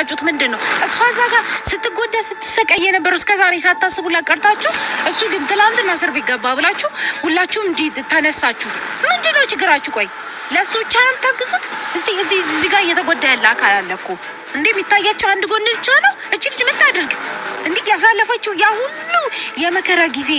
የምትንጫጩት ምንድን ነው? እሷ እዛ ጋር ስትጎዳ ስትሰቃይ የነበረው እስከ ዛሬ ሳታስቡላት ቀርታችሁ፣ እሱ ግን ትላንትና እስር ቤት ገባ ብላችሁ ሁላችሁም እንዲህ ተነሳችሁ። ምንድን ነው ችግራችሁ? ቆይ ለእሱ ብቻ ነው የምታግዙት? እዚህ ጋር እየተጎዳ ያለ አካል አለ እኮ እንዴ! የሚታያቸው አንድ ጎን ብቻ ነው። እቺ ልጅ ምን ታደርግ? እንዲህ ያሳለፈችው ያ ሁሉ የመከራ ጊዜ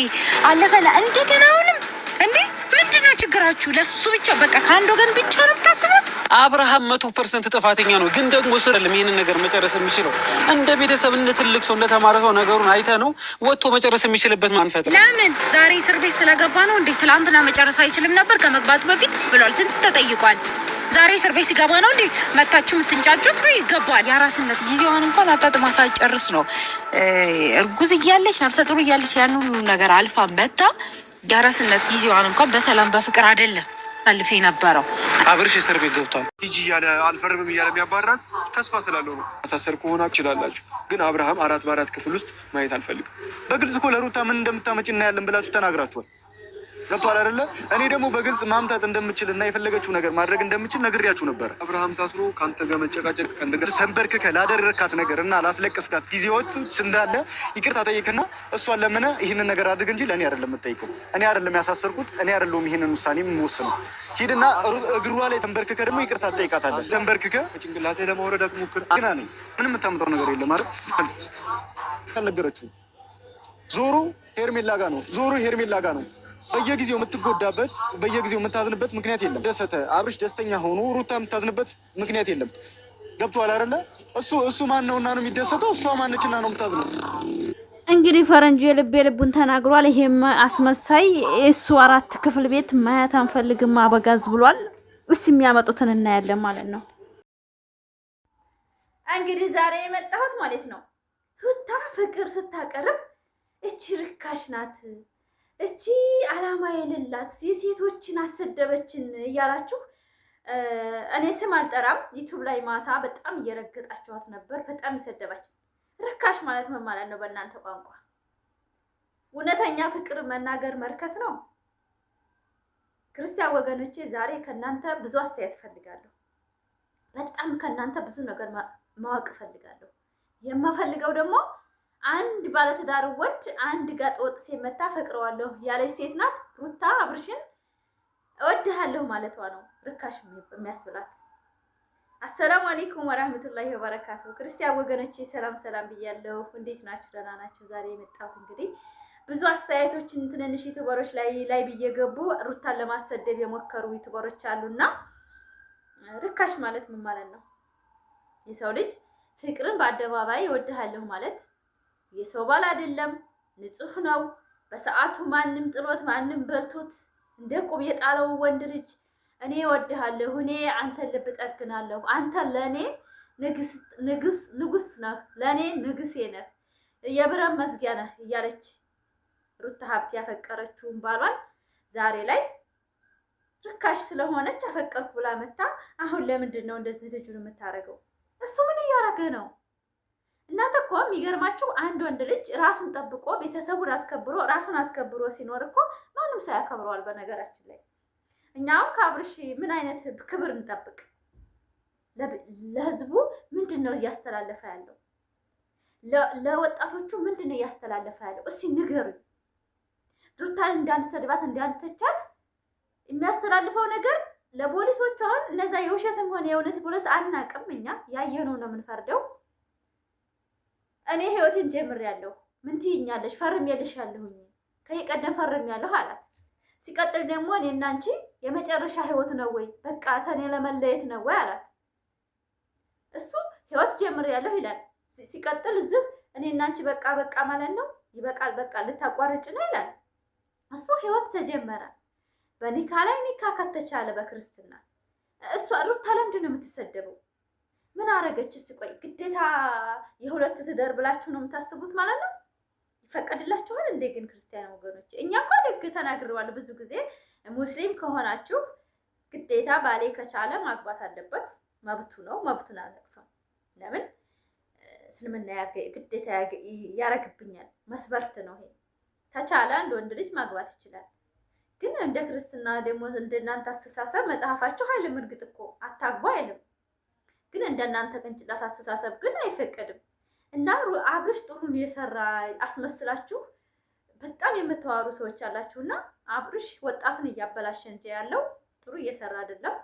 አለፈላ እንደገና አሁንም እንዴ! ምንድነው ችግራችሁ? ለሱ ብቻ በቃ ከአንድ ወገን ብቻ ነው የምታስቡት? አብርሃም 100% ጥፋተኛ ነው፣ ግን ደግሞ ስለለም ይሄንን ነገር መጨረስ የሚችለው እንደ ቤተሰብ እንደ ትልቅ ሰው እንደተማረ ሰው ነገሩን አይተ ነው ወጥቶ መጨረስ የሚችልበት ማንፈት ነው። ለምን ዛሬ እስር ቤት ስለገባ ነው እንዴ? ትላንትና መጨረስ አይችልም ነበር ከመግባቱ በፊት ብሏል። ስንት ተጠይቋል። ዛሬ እስር ቤት ሲገባ ነው እንዴ መታችሁ የምትንጫጩት? ነው ይገባል። የአራስነት ጊዜዋን እንኳን አጣጥማ ሳትጨርስ ነው እርጉዝ እያለች ነፍሰ ጡር እያለች ያን ሁሉ ነገር አልፋ መታ የአራስነት ጊዜዋን እንኳን በሰላም በፍቅር አይደለም አልፌ ነበረው። አብርሽ እስር ቤት ገብቷል። ሂጂ እያለ አልፈርምም እያለ የሚያባራት ተስፋ ስላለው ነው። አሳሰር ከሆነ ትችላላችሁ፣ ግን አብርሃም 4 ክፍል ውስጥ ማየት አልፈልግም። በግልጽ እኮ ለሩታ ምን እንደምታመጭ እናያለን ብላችሁ ተናግራችኋል። ገብቷል አይደለ? እኔ ደግሞ በግልጽ ማምጣት እንደምችል እና የፈለገችው ነገር ማድረግ እንደምችል ነግሬያችሁ ነበር። አብርሃም ታስሮ ከአንተ ጋር መጨቃጨቅ ከእንደገና ተንበርክከ ላደረካት ነገር እና ላስለቀስካት ጊዜዎች እንዳለ ይቅርታ ጠይቅና እሷን ለምነ ይህንን ነገር አድርግ እንጂ ለእኔ አይደለም የምጠይቀው። እኔ አይደለም ያሳሰርኩት፣ እኔ አይደለም ይህንን ውሳኔ የምወስነው። ሂድና እግሯ ላይ ተንበርክከ ደግሞ ይቅርታ ጠይቃታለህ። ተንበርክከ ጭንቅላቴ ለማውረድ አትሞክር። ግን እኔ ምንም የምታመጣው ነገር የለም ማለት ካልነገረችው ዞሩ ሄርሜላ ጋ ነው። ዞሩ ሄርሜላ ጋ ነው። በየጊዜው የምትጎዳበት በየጊዜው የምታዝንበት ምክንያት የለም። ደሰተ አብርሽ ደስተኛ ሆኖ ሩታ የምታዝንበት ምክንያት የለም። ገብቶሃል አይደለ? እሱ ማን ነውና ነው የሚደሰተው? እሷ ማነችና ነው የምታዝነው? እንግዲህ ፈረንጁ የልቡን ተናግሯል። ይሄም አስመሳይ እሱ 4 ክፍል ቤት ማየት አንፈልግም አበጋዝ ብሏል። እስ የሚያመጡትን እናያለን ማለት ነው። እንግዲህ ዛሬ የመጣሁት ማለት ነው ሩታ ፍቅር ስታቀርብ እቺ ርካሽ ናት፣ እቺ አላማ የሌላት የሴቶችን አሰደበችን እያላችሁ እኔ ስም አልጠራም። ዩቲዩብ ላይ ማታ በጣም እየረገጣችኋት ነበር። በጣም ይሰደባችሁ። ርካሽ ማለት ምን ማለት ነው በእናንተ ቋንቋ? እውነተኛ ፍቅር መናገር መርከስ ነው? ክርስቲያን ወገኖቼ ዛሬ ከናንተ ብዙ አስተያየት ፈልጋለሁ። በጣም ከናንተ ብዙ ነገር ማወቅ ፈልጋለሁ። የማፈልገው ደግሞ አንድ ባለትዳር ወንድ አንድ ጋጥ ወጥ ሲመታ ፈቅረዋለሁ ያለች ሴት ናት ሩታ። አብርሽን እወድሃለሁ ማለቷ ነው ርካሽ የሚያስብላት። አሰላሙ አለይኩም ወራህመቱላሂ ወበረካቱ። ክርስቲያን ወገኖቼ ሰላም ሰላም ብያለሁ። እንዴት ናችሁ? ደህና ናችሁ? ዛሬ የመጣሁት እንግዲህ ብዙ አስተያየቶችን ትንንሽ ዩቲዩበሮች ላይ ብየገቡ ሩታን ለማሰደብ የሞከሩ ዩቲዩበሮች አሉና ርካሽ ማለት ምን ማለት ነው? የሰው ልጅ ፍቅርን በአደባባይ እወድሃለሁ ማለት የሰው ባል አይደለም፣ ንጹህ ነው። በሰዓቱ ማንም ጥሎት ማንም በልቶት እንደ ቁብ የጣለው ወንድ ልጅ እኔ እወድሃለሁ፣ እኔ አንተን ልብ ጠግናለሁ፣ አንተ ለኔ ንጉስ ነህ፣ ለኔ ንጉሴ ነህ፣ የብረት መዝጊያ ነህ እያለች ሩታ ሀብት ያፈቀረችውን ባሏን ዛሬ ላይ ርካሽ ስለሆነች አፈቀርኩ ብላ መታ። አሁን ለምንድን ነው እንደዚህ ልጁን የምታረገው? እሱ ምን እያረገ ነው? እናንተ እኮ የሚገርማችሁ አንድ ወንድ ልጅ ራሱን ጠብቆ ቤተሰቡን አስከብሮ ራሱን አስከብሮ ሲኖር እኮ ማንም ሰው ያከብረዋል። በነገራችን ላይ እኛም ከአብርሽ ምን አይነት ክብር እንጠብቅ? ለህዝቡ ምንድን ነው እያስተላለፈ ያለው? ለወጣቶቹ ምንድን ነው እያስተላለፈ ያለው? እስኪ ንገሩኝ። ሩታን እንዳንሰድባት እንዳንተቻት የሚያስተላልፈው ነገር ለፖሊሶቹ አሁን እነዛ የውሸትም ሆነ የእውነት ፖሊስ አናቅም። እኛ ያየነው ነው የምንፈርደው። እኔ ህይወቴን ጀምሬያለሁ። ምን ትይኛለሽ? ፈርሜልሻለሁኝ ከየቀደም ፈርሜያለሁ አላት። ሲቀጥል ደግሞ እኔና አንቺ የመጨረሻ ህይወት ነው ወይ በቃ ተኔ ለመለየት ነው ወይ አላት። እሱ ህይወት ጀምሬያለሁ ይላል። ሲቀጥል እዚህ እኔና አንቺ በቃ ማለት ነው ይበቃል፣ በቃ ልታቋርጭ ነው ይላል። እሱ ህይወት ተጀመረ። በኒካ ላይ ኒካ ከተቻለ በክርስትና እሷ ሩታ ለምንድን ነው የምትሰደበው? ምን አረገች? ቆይ ግዴታ የሁለት ትዳር ብላችሁ ነው የምታስቡት ማለት ነው? ይፈቀድላችኋል እንዴ? ግን ክርስቲያን ወገኖች እኛ እኮ ደግ ተናግረዋል ብዙ ጊዜ። ሙስሊም ከሆናችሁ ግዴታ ባሌ ከቻለ ማግባት አለበት፣ መብቱ ነው፣ መብቱን አልነቅፍም። ለምን እስልምና ግዴታ ያረግብኛል? መስፈርት ነው ይሄ። ተቻለ አንድ ወንድ ልጅ ማግባት ይችላል። ግን እንደ ክርስትና ደግሞ እንደናንተ አስተሳሰብ መጽሐፋችሁ አይልም። እርግጥ እኮ አታግባ አይልም። ግን እንደናንተ ቅንጭላት አስተሳሰብ ግን አይፈቀድም። እና አብርሽ ጥሩ የሰራ አስመስላችሁ በጣም የምትዋሩ ሰዎች አላችሁና አብርሽ ወጣትን እያበላሸ እንጂ ያለው ጥሩ እየሰራ አይደለም።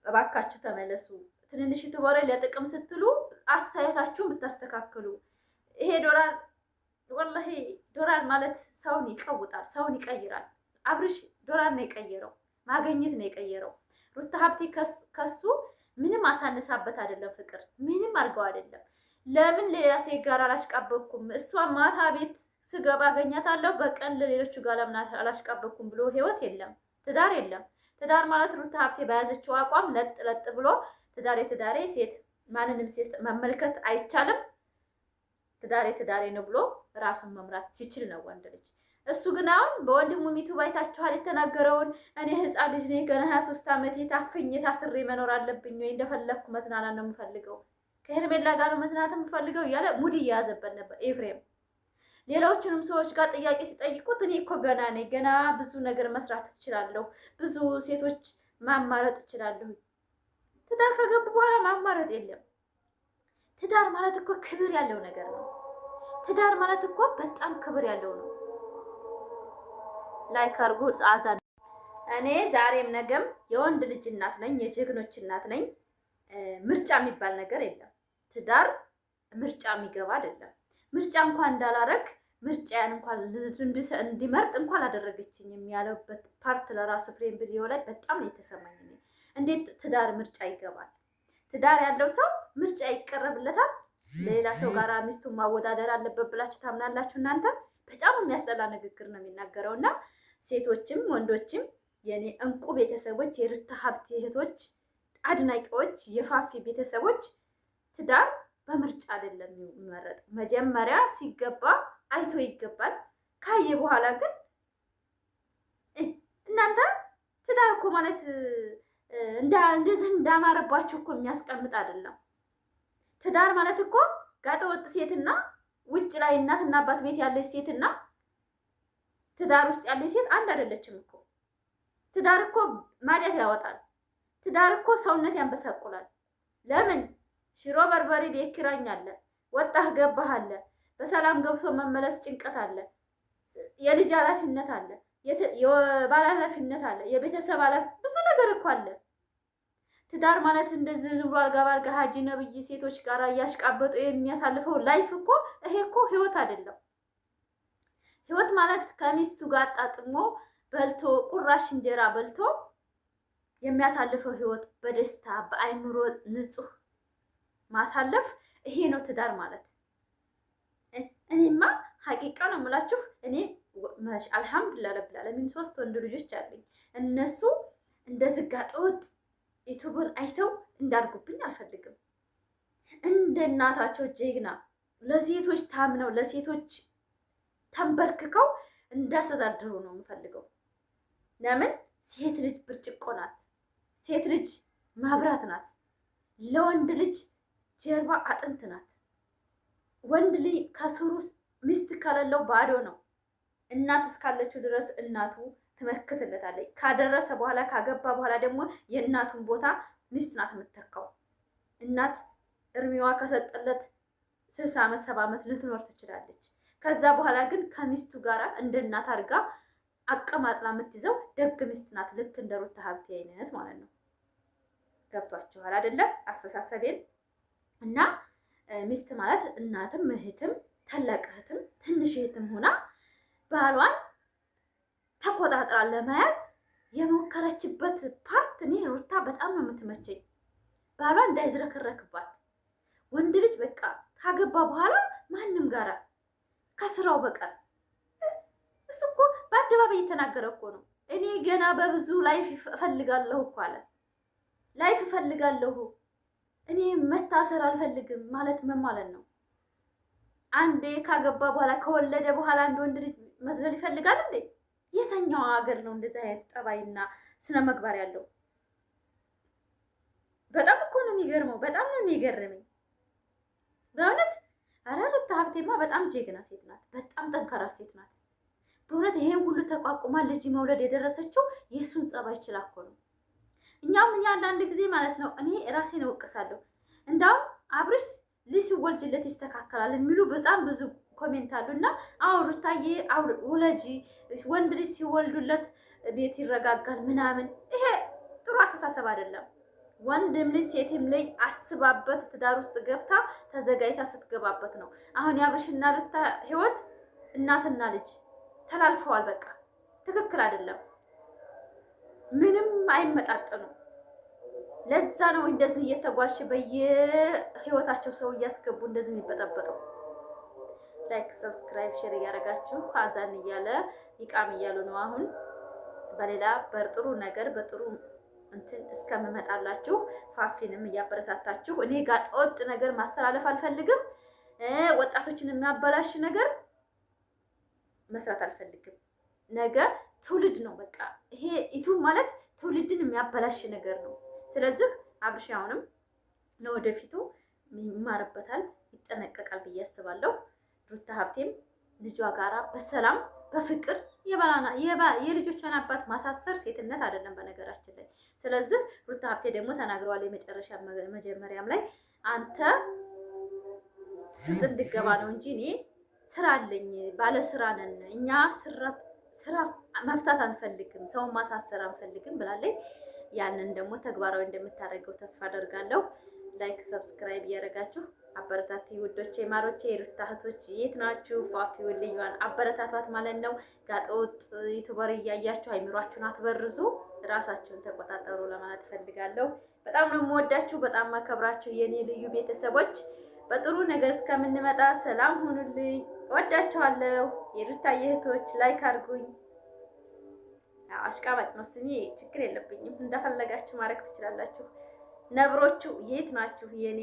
እባካችሁ ተመለሱ። ትንንሽ ዩቲዩበር ለጥቅም ስትሉ አስተያየታችሁን ብታስተካክሉ። ይሄ ወላሂ ዶላር ማለት ሰውን ይቀውጣል፣ ሰውን ይቀይራል። አብርሽ ዶላር ነው የቀየረው፣ ማገኘት ነው የቀየረው። ሩታ ሀብቴ ከሱ ምንም አሳነሳበት አይደለም፣ ፍቅር ምንም አድርገው አይደለም። ለምን ሌላ ሴት ጋር አላሽቃበኩም? እሷ ማታ ቤት ስገባ አገኛታለሁ፣ በቀን ለሌሎቹ ጋር ለምን አላሽቃበኩም ብሎ ህይወት የለም፣ ትዳር የለም። ትዳር ማለት ሩታ ሀብቴ በያዘችው አቋም ለጥ ብሎ ትዳሬ ሴት ማንንም ሴት መመልከት አይቻልም። ትዳሬ ነው ብሎ ራሱን መምራት ሲችል ነው ወንድ ልጅ። እሱ ግን አሁን በወንድሙ ሚቱ ባይታችኋል የተናገረውን። እኔ ህፃን ልጅ ነኝ ገና 23 ዓመቴ ታፍኜ ታስሬ መኖር አለብኝ ወይ? እንደፈለግኩ መዝናናት ነው የምፈልገው፣ ከሄርሜላ ጋር ነው መዝናናት የምፈልገው እያለ ሙድ እየያዘበት ነበር ኤፍሬም። ሌሎችንም ሰዎች ጋር ጥያቄ ሲጠይቁት እኔ እኮ ገና ነኝ፣ ገና ብዙ ነገር መስራት እችላለሁ፣ ብዙ ሴቶች ማማረጥ እችላለሁ። ትዳር ከገቡ በኋላ ማማረጥ የለም። ትዳር ማለት እኮ ክብር ያለው ነገር ነው። ትዳር ማለት እኮ በጣም ክብር ያለው ነው። ላይክ አድርጉ። ጻዛ እኔ ዛሬም ነገም የወንድ ልጅ እናት ነኝ፣ የጀግኖች እናት ነኝ። ምርጫ የሚባል ነገር የለም። ትዳር ምርጫ የሚገባ አይደለም። ምርጫ እንኳን እንዳላረግ ምርጫያን እንኳን እንዲመርጥ እንኳን አደረገችኝ ያለበት ፓርት ለራሱ ፍሬም ቪዲዮ ላይ በጣም ነው የተሰማኝ። እንዴት ትዳር ምርጫ ይገባል? ትዳር ያለው ሰው ምርጫ ይቀርብለታል? ሌላ ሰው ጋር ሚስቱን ማወዳደር አለበት ብላችሁ ታምናላችሁ እናንተ? በጣም የሚያስጠላ ንግግር ነው የሚናገረው። እና ሴቶችም ወንዶችም የኔ እንቁ ቤተሰቦች፣ የሩታ ሀብቴ እህቶች፣ አድናቂዎች፣ የፋፊ ቤተሰቦች ትዳር በምርጫ አይደለም የሚመረጠው። መጀመሪያ ሲገባ አይቶ ይገባል። ካየ በኋላ ግን እናንተ ትዳር እኮ ማለት እንደዚህ እንዳማረባችሁ እኮ የሚያስቀምጥ አይደለም። ትዳር ማለት እኮ ጋጠወጥ ሴትና ውጭ ላይ እናትና አባት ቤት ያለች ሴትና ትዳር ውስጥ ያለች ሴት አንድ አይደለችም እኮ። ትዳር እኮ ማዲያት ያወጣል። ትዳር እኮ ሰውነት ያንበሳቁላል። ለምን? ሽሮ በርበሬ ቤት ኪራይ አለ፣ ወጣህ ገባህ አለ፣ በሰላም ገብቶ መመለስ ጭንቀት አለ፣ የልጅ ኃላፊነት አለ፣ የባል ኃላፊነት አለ፣ የቤተሰብ ኃላፊነት ብዙ ነገር እኮ አለ። ትዳር ማለት እንደዚህ ዝም ብሎ አልጋ ባልጋ ሀጂ ነብይ ሴቶች ጋር እያሽቃበጡ የሚያሳልፈው ላይፍ እኮ ይሄ እኮ ህይወት አይደለም። ህይወት ማለት ከሚስቱ ጋር አጣጥሞ በልቶ ቁራሽ እንጀራ በልቶ የሚያሳልፈው ህይወት በደስታ በአይምሮ ንጹህ ማሳለፍ ይሄ ነው ትዳር ማለት። እኔማ ሀቂቃ ነው የምላችሁ። እኔ አልሐምዱሊላህ ረብል ዓለሚን 3 ወንድ ልጆች አሉኝ። እነሱ እንደዚህ ጋጠወጥ ዩቲዩብን አይተው እንዳድጉብኝ አልፈልግም። እንደ እናታቸው ጀግና ለሴቶች ታምነው ለሴቶች ተንበርክከው እንዳስተዳድሩ ነው የምፈልገው። ለምን? ሴት ልጅ ብርጭቆ ናት። ሴት ልጅ ማብራት ናት። ለወንድ ልጅ ጀርባ አጥንት ናት። ወንድ ልጅ ከስሩ ሚስት ከሌለው ባዶ ነው። እናት እስካለችው ድረስ እናቱ ትመክትለታለች። ካደረሰ በኋላ ካገባ በኋላ ደግሞ የእናቱን ቦታ ሚስት ናት የምትተካው። እናት እርሜዋ ከሰጠለት 60 ዓመት 70 ዓመት ልትኖር ትችላለች። ከዛ በኋላ ግን ከሚስቱ ጋር እንደ እናት አድርጋ አቀማጥላ የምትይዘው ደግ ሚስት ናት። ልክ እንደ ሩታ ሀብቴ አይነት ማለት ነው። ገብቷችኋል አይደለም አስተሳሰቤን? እና ሚስት ማለት እናትም እህትም ታላቅ እህትም ትንሽ እህትም ሆና ባሏን ተቆጣጥራ ለመያዝ የሞከረችበት ፓርት እኔ ሩታ በጣም ነው የምትመቸኝ። ባሏን እንዳይዝረከረክባት። ወንድ ልጅ በቃ ካገባ በኋላ ማንም ጋራ ከስራው በቀር እሱ እኮ በአደባባይ የተናገረ እኮ ነው። እኔ ገና በብዙ ላይፍ እፈልጋለሁ እኮ አለ። ላይፍ እፈልጋለሁ፣ እኔ መታሰር አልፈልግም ማለት ምን ማለት ነው? አንዴ ካገባ በኋላ ከወለደ በኋላ አንድ ወንድ ልጅ መዝለል ይፈልጋል እንዴ? የተኛው ሀገር ነው እንደዛ አይነት ጠባይና ስነ ምግባር ያለው? በጣም እኮ ነው የሚገርመው። በጣም ነው የሚገርመኝ በእውነት። ኧረ ሩታ ሀብቴማ በጣም ጀግና ሴት ናት። በጣም ጠንካራ ሴት ናት በእውነት። ይሄን ሁሉ ተቋቁማ ልጅ መውለድ የደረሰችው የእሱን ጸባይ ችላ እኮ ነው። እኛም አንዳንድ ጊዜ ማለት ነው እኔ ራሴን እወቅሳለሁ። እንዳውም አብርሽ ልጅ ሲወልጅለት ይስተካከላል የሚሉ በጣም ብዙ ኮሜንት አሉ። እና አዎ ሩታዬ ውለጂ፣ ወንድ ልጅ ሲወልዱለት ቤት ይረጋጋል ምናምን፣ ይሄ ጥሩ አስተሳሰብ አይደለም። ወንድም ልጅ ሴትም ልጅ አስባበት ትዳር ውስጥ ገብታ ተዘጋጅታ ስትገባበት ነው። አሁን የአብርሽና ሩታ ህይወት እናትና ልጅ ተላልፈዋል። በቃ ትክክል አይደለም፣ ምንም አይመጣጠኑም። ለዛ ነው እንደዚህ እየተጓሽ በየህይወታቸው ሰው እያስገቡ እንደዚህ የሚበጠበጠው። ላይክ፣ ሰብስክራይብ፣ ሼር እያደረጋችሁ አዛን እያለ ይቃም እያሉ ነው። አሁን በሌላ በጥሩ ነገር በጥሩ እንትን እስከምመጣላችሁ ፋፊንም እያበረታታችሁ፣ እኔ ጋር ወጥ ነገር ማስተላለፍ አልፈልግም። ወጣቶችን የሚያበላሽ ነገር መስራት አልፈልግም። ነገ ትውልድ ነው በቃ ይሄ ዩቲዩብ ማለት ትውልድን የሚያበላሽ ነገር ነው። ስለዚህ አብርሽ አሁንም ለወደፊቱ ይማርበታል፣ ይጠነቀቃል ብዬ አስባለሁ። ሩታ ሀብቴም ልጇ ጋራ በሰላም በፍቅር የልጆቿን አባት ማሳሰር ሴትነት አይደለም በነገራችን ላይ። ስለዚህ ሩታ ሀብቴ ደግሞ ተናግረዋል የመጨረሻ መጀመሪያም ላይ አንተ ስጥ እንድገባ ነው እንጂ እኔ ስራ አለኝ፣ ባለ ስራ ነን እኛ፣ ስራ መፍታት አንፈልግም፣ ሰውን ማሳሰር አንፈልግም ብላለች። ያንን ደግሞ ተግባራዊ እንደምታደርገው ተስፋ አደርጋለሁ። ላይክ ሰብስክራይብ እያደረጋችሁ አበረታት ውዶቼ፣ ማሮቼ፣ የሩታ እህቶች የት ናችሁ? ፋፊ ወልዩዋን አበረታቷት ማለት ነው። ጋጠወጥ ዩቲዩበር እያያችሁ አይምሯችሁን አትበርዙ፣ ራሳችሁን ተቆጣጠሩ ለማለት ፈልጋለሁ። በጣም ነው የምወዳችሁ፣ በጣም ማከብራችሁ የኔ ልዩ ቤተሰቦች። በጥሩ ነገር እስከምንመጣ ሰላም ሁኑልኝ። ወዳችኋለሁ። የሩታ እህቶች ላይክ አድርጉኝ። አሽቃባጭ ነው ስሜ፣ ችግር የለብኝም። እንደፈለጋችሁ ማድረግ ትችላላችሁ። ነብሮቹ የት ናችሁ የኔ